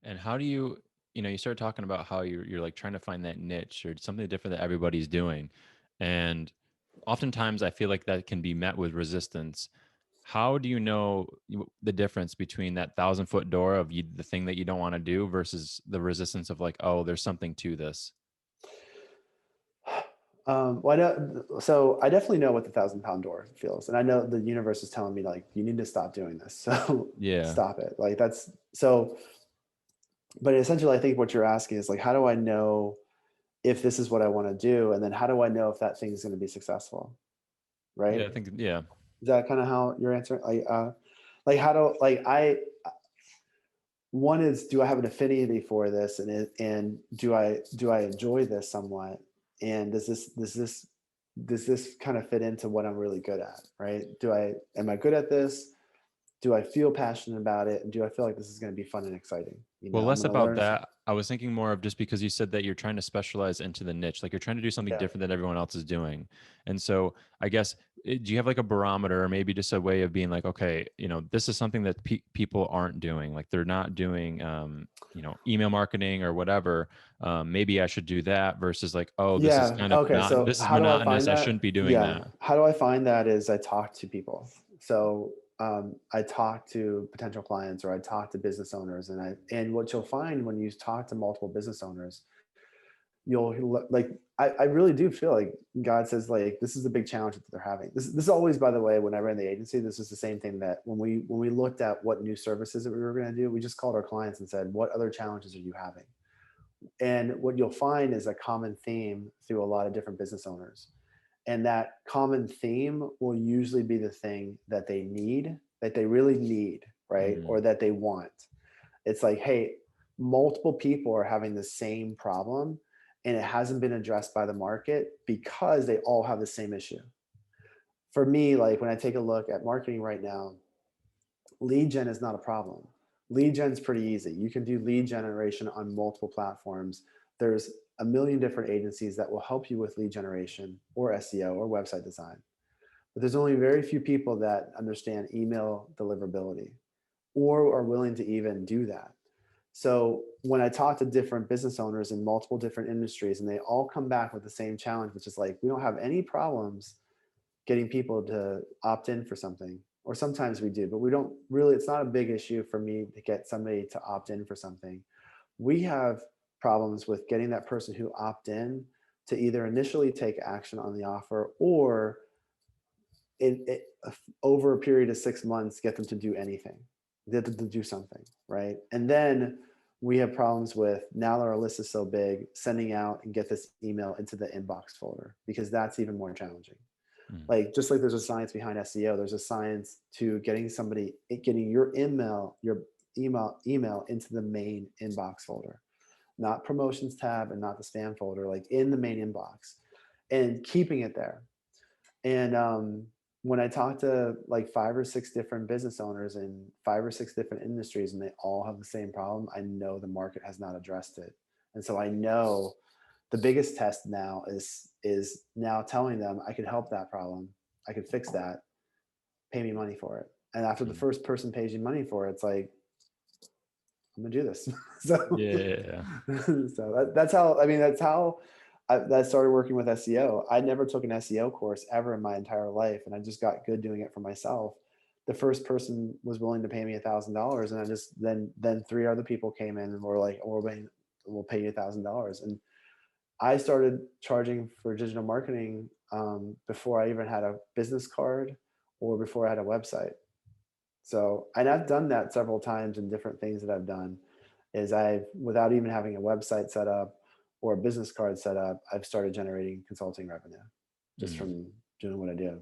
And how do you, you start talking about how you're like trying to find that niche or something different that everybody's doing. And oftentimes I feel like that can be met with resistance. How do you know the difference between that 1,000-foot door of the thing that you don't want to do versus the resistance of like, oh, there's something to this? Well, I know, so I definitely know what the 1,000 pound door feels, and I know the universe is telling me like you need to stop doing this. So Yeah. stop it. Like that's so. But essentially, I think what you're asking is like, how do I know if this is what I want to do, and then how do I know if that thing is going to be successful? Right? Yeah, I think, yeah. Is that kind of how you're answering? Like how do like I one is, do I have an affinity for this, and do I enjoy this somewhat, and does this kind of fit into what I'm really good at, right? Am I good at this? Do I feel passionate about it, and do I feel like this is going to be fun and exciting? Well, I'm less going to about learn from. that. I was thinking more of just because you said that you're trying to specialize into the niche, like you're trying to do something Yeah. different than everyone else is doing. And so I guess, do you have like a barometer or maybe just a way of being like, okay, this is something that people aren't doing. Like they're not doing, email marketing or whatever. Maybe I should do that versus like, oh, this is Yeah. kind of Okay. not, So this is how do I find monotonous. I that? shouldn't be doing Yeah. that. How do I find that is I talk to people. So I talk to potential clients, or I talk to business owners, and what you'll find when you talk to multiple business owners, you'll like, I really do feel like God says like this is a big challenge that they're having. This is always, by the way, when I ran the agency, this is the same thing that when we looked at what new services that we were going to do, we just called our clients and said, what other challenges are you having? And what you'll find is a common theme through a lot of different business owners. And that common theme will usually be the thing that they need, that they really need, right? Mm, Or that they want. It's like, hey, multiple people are having the same problem, and it hasn't been addressed by the market because they all have the same issue. For me, like when I take a look at marketing right now, lead gen is not a problem. Lead gen is pretty easy. You can do lead generation on multiple platforms. There's a million different agencies that will help you with lead generation or SEO or website design. But there's only very few people that understand email deliverability or are willing to even do that. So when I talk to different business owners in multiple different industries, and they all come back with the same challenge, which is like, we don't have any problems getting people to opt in for something. Or sometimes we do, but we don't really, it's not a big issue for me to get somebody to opt in for something. We have problems with getting that person who opt in to either initially take action on the offer, or over a period of 6 months, get them to do anything, get them to do something, right? And then we have problems with, now that our list is so big, sending out and get this email into the inbox folder, because that's even more challenging. mm, Like, just like there's a science behind SEO, there's a science to getting your email into the main inbox folder, not promotions tab and not the spam folder, like in the main inbox, and keeping it there. And when I talk to like 5 or 6 different business owners in 5 or 6 different industries, and they all have the same problem, I know the market has not addressed it. And so I know the biggest test now is now telling them I could help that problem, I could fix that, pay me money for it. And after the mm. first person pays you money for it, it's like, I'm gonna do this. So, Yeah. that's how. I mean, that's how that started working with SEO. I never took an SEO course ever in my entire life, and I just got good doing it for myself. The first person was willing to pay me $1,000, and I just then 3 other people came in and were like, we'll pay you $1,000." And I started charging for digital marketing before I even had a business card or before I had a website. So, and I've done that several times in different things that I've done, is I've, without even having a website set up or a business card set up, I've started generating consulting revenue just Mm. from doing what I do.